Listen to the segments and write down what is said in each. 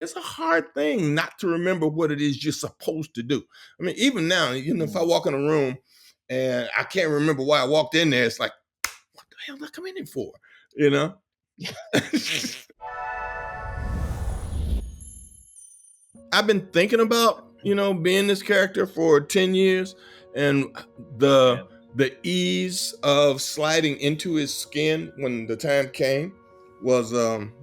It's a hard thing not to remember what it is you're supposed to do. I mean, even now, if I walk in a room and I can't remember why I walked in there, it's like, what the hell did I come in here for? I've been thinking about, being this character for 10 years, and the ease of sliding into his skin when the time came was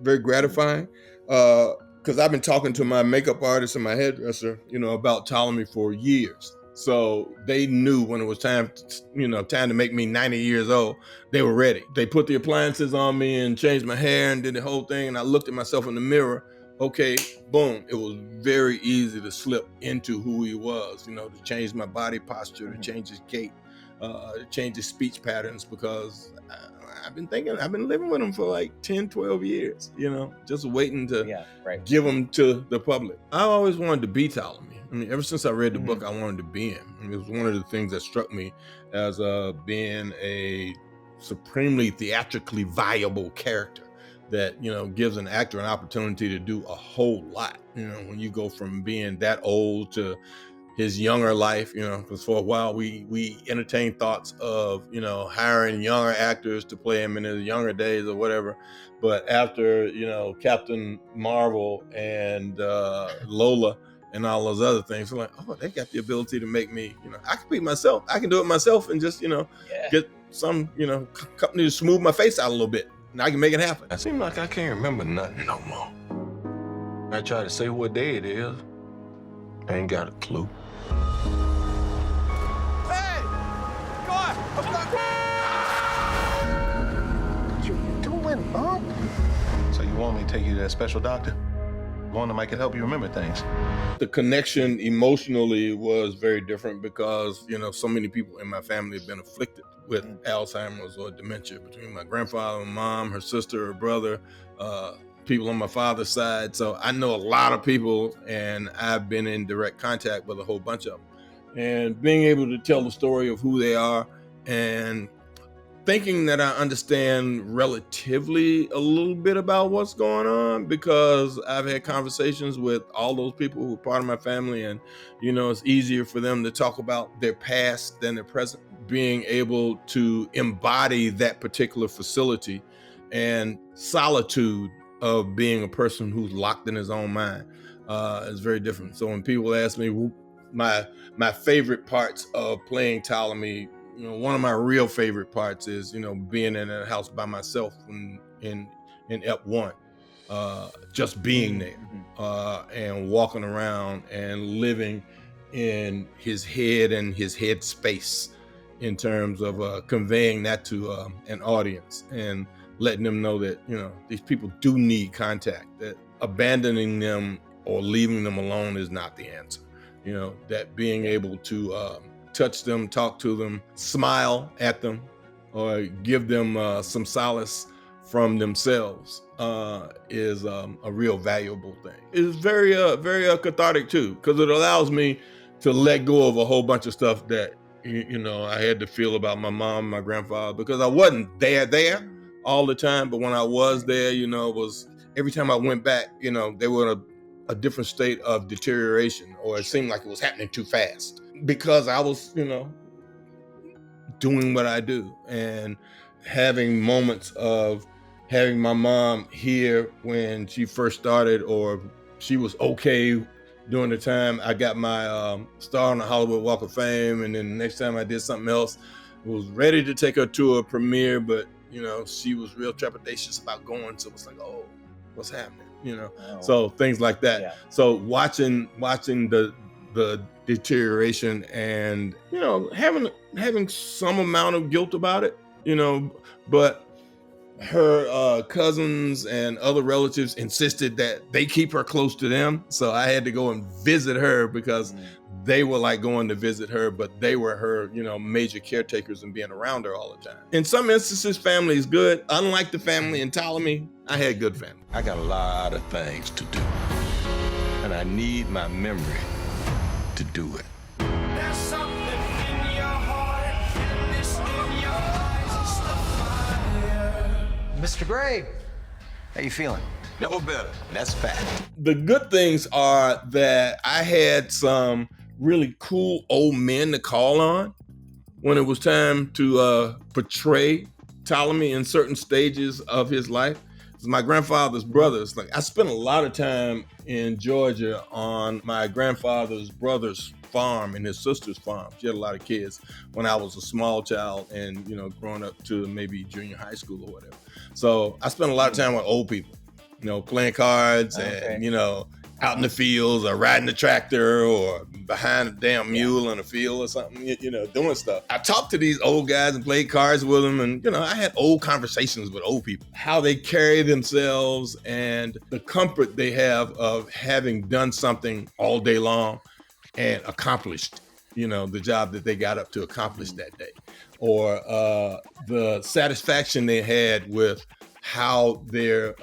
very gratifying. Because I've been talking to my makeup artist and my hairdresser, about Ptolemy for years. So they knew when it was time to make me 90 years old, they were ready. They put the appliances on me and changed my hair and did the whole thing. And I looked at myself in the mirror. Okay, boom. It was very easy to slip into who he was, to change my body posture, to change his gait, to change his speech patterns, because I've been living with him for like 10, 12 years, just waiting to give him to the public. I always wanted to be Ptolemy. I mean, ever since I read the book, I wanted to be him. I mean, it was one of the things that struck me as being a supremely theatrically viable character that, gives an actor an opportunity to do a whole lot. When you go from being that old to his younger life, because for a while we entertained thoughts of, hiring younger actors to play him in his younger days or whatever. But after, Captain Marvel and Lola and all those other things, I'm like, oh, they got the ability to make me, I can be myself. I can do it myself and just, get some, company to smooth my face out a little bit. And I can make it happen. It seems like I can't remember nothing no more. I try to say what day it is. I ain't got a clue. Hey! God! What you doing, Bump? So you want me to take you to that special doctor? One that might can help you remember things. The connection emotionally was very different because, so many people in my family have been afflicted with Alzheimer's or dementia, between my grandfather and mom, her sister, her brother, people on my father's side. So I know a lot of people, and I've been in direct contact with a whole bunch of them. And being able to tell the story of who they are and thinking that I understand relatively a little bit about what's going on, because I've had conversations with all those people who are part of my family, and it's easier for them to talk about their past than their present. Being able to embody that particular facility and solitude of being a person who's locked in his own mind is very different. So when people ask me my favorite parts of playing Ptolemy, one of my real favorite parts is, being in a house by myself in Ep 1, just being there and walking around and living in his head and his head space in terms of conveying that to an audience and letting them know that, these people do need contact, that abandoning them or leaving them alone is not the answer. That being able to touch them, talk to them, smile at them, or give them some solace from themselves is a real valuable thing. It's very cathartic too, because it allows me to let go of a whole bunch of stuff that I had to feel about my mom, my grandfather, because I wasn't there all the time. But when I was there, it was every time I went back, they were in a different state of deterioration, or it seemed like it was happening too fast, because I was, doing what I do and having moments of having my mom here when she first started, or she was okay during the time I got my star on the Hollywood Walk of Fame. And then the next time I did something else, I was ready to take her to a premiere, but, she was real trepidatious about going. So it was like, oh, what's happening? So things like that. Yeah. So watching the deterioration and, having some amount of guilt about it, but her cousins and other relatives insisted that they keep her close to them. So I had to go and visit her because they were like going to visit her, but they were her, major caretakers and being around her all the time. In some instances, family is good. Unlike the family in Ptolemy, I had good family. I got a lot of things to do, and I need my memory to do it. There's something in your heart, and this in your eyes is the fire. Mr. Grey, how you feeling? Never better. That's fact. The good things are that I had some really cool old men to call on when it was time to portray Ptolemy in certain stages of his life. It's my grandfather's brothers. Like, I spent a lot of time in Georgia on my grandfather's brother's farm and his sister's farm. She had a lot of kids when I was a small child and, you know, growing up to maybe junior high school or whatever. So I spent a lot of time with old people, you know, playing cards and, you know, out in the fields or riding the tractor or behind a damn mule in a field or something, you know, doing stuff. I talked to these old guys and played cards with them. And, you know, I had old conversations with old people, how they carry themselves and the comfort they have of having done something all day long and accomplished, you know, the job that they got up to accomplish that day, or the satisfaction they had with how their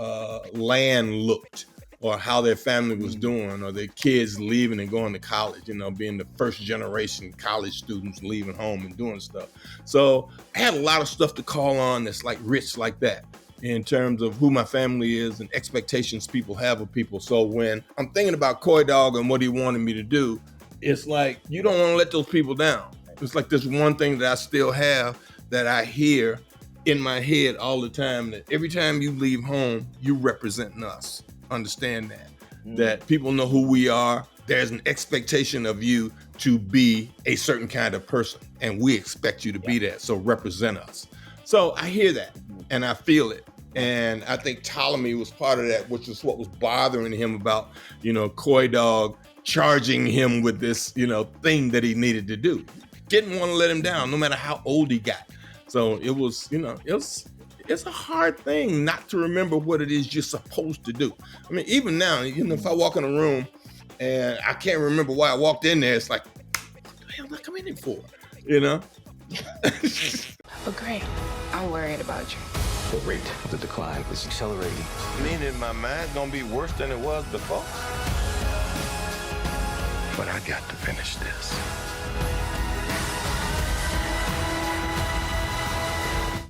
land looked, or how their family was doing, or their kids leaving and going to college, you know, being the first generation college students leaving home and doing stuff. So I had a lot of stuff to call on that's like rich like that in terms of who my family is and expectations people have of people. So when I'm thinking about Coy Dog and what he wanted me to do, it's like, you don't want to let those people down. It's like this one thing that I still have that I hear in my head all the time, that every time you leave home, you representing us. Understand that people know who we are. There's an expectation of you to be a certain kind of person, and we expect you to be that. So represent us. So I hear that and I feel it. And I think Ptolemy was part of that, which is what was bothering him about, you know, Coy Dog charging him with this, you know, thing that he needed to do. Didn't want to let him down, no matter how old he got. So it was, you know, it's a hard thing not to remember what it is you're supposed to do. I mean, even now, you know, if I walk in a room and I can't remember why I walked in there, it's like, what the hell am I coming in for? You know? But Gray, I'm worried about you. The rate of the decline is accelerating. Meaning my mind's gonna be worse than it was before. But I got to finish this.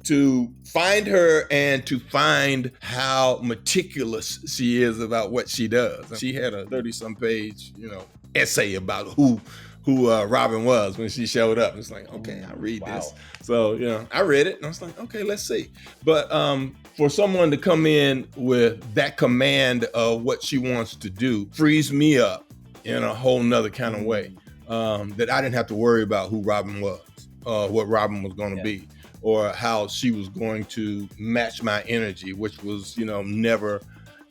To find her and to find how meticulous she is about what she does. She had a 30-some page, you know, essay about who Robyn was when she showed up. It's like, okay, I read this. So, you know, I read it and I was like, okay, let's see. But for someone to come in with that command of what she wants to do frees me up in a whole nother kind of way, that I didn't have to worry about who Robyn was, what Robyn was going to be, or how she was going to match my energy, which was, you know, never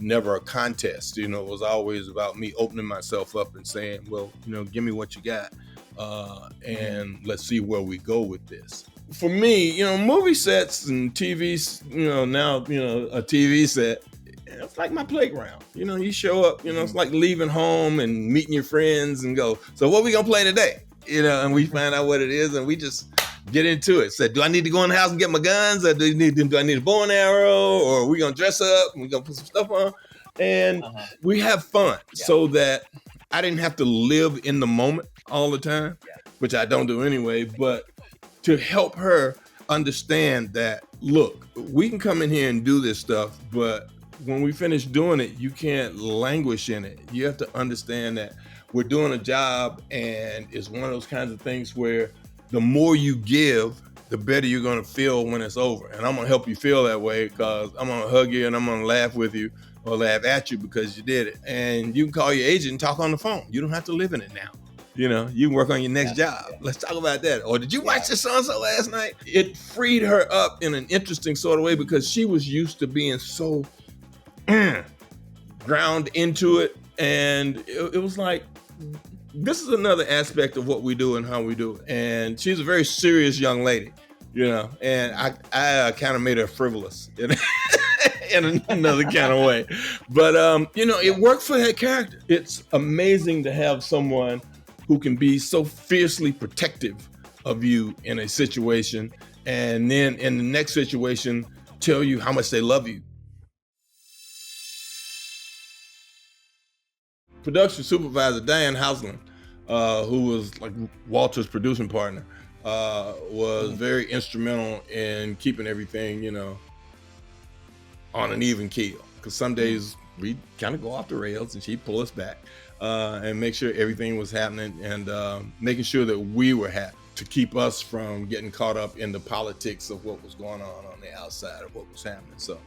a contest. You know, it was always about me opening myself up and saying, well, you know, give me what you got, and let's see where we go with this. For me, you know, movie sets and TVs, you know, now, you know, a TV set, it's like my playground. You know, you show up, you know, it's like leaving home and meeting your friends and go, so what we gonna play today? You know, and we find out what it is and we just get into it. Said, do I need to go in the house and get my guns, or do I need a bow and arrow, or are we gonna dress up and we gonna put some stuff on? And we have fun, so that I didn't have to live in the moment all the time, which I don't do anyway, but to help her understand that, look, we can come in here and do this stuff, but when we finish doing it, you can't languish in it. You have to understand that we're doing a job, and it's one of those kinds of things where the more you give, the better you're gonna feel when it's over. And I'm gonna help you feel that way, because I'm gonna hug you and I'm gonna laugh with you or laugh at you because you did it. And you can call your agent and talk on the phone. You don't have to live in it now. You know, you can work on your next job. Let's talk about that. Or did you watch this so-and-so last night? It freed her up in an interesting sort of way, because she was used to being so ground into it. And it was like, this is another aspect of what we do and how we do it. And she's a very serious young lady, you know, and I kind of made her frivolous in another kind of way. But, you know, it worked for that character. It's amazing to have someone who can be so fiercely protective of you in a situation, and then in the next situation, tell you how much they love you. Production supervisor Diane Houseland, who was like Walter's producing partner, was very instrumental in keeping everything, you know, on an even keel. Because some days we kind of go off the rails, and she'd pull us back and make sure everything was happening, and making sure that we were happy, to keep us from getting caught up in the politics of what was going on the outside of what was happening. So,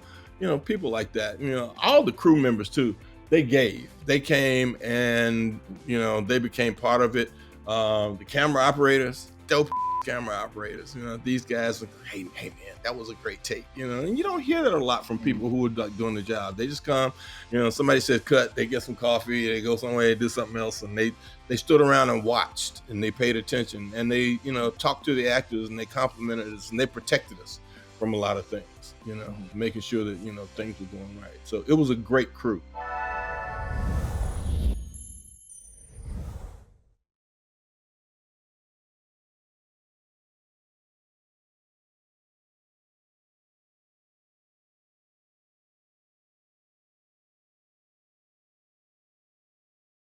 people like that, all the crew members too, they came and, they became part of it. The camera operators, dope camera operators, these guys are, hey man, that was a great take, and you don't hear that a lot from people who are like doing the job. They just come, somebody says cut, they get some coffee, they go somewhere, they do something else, and they stood around and watched, and they paid attention, and they, talked to the actors, and they complimented us, and they protected us from a lot of things, making sure that, things were going right. So it was a great crew.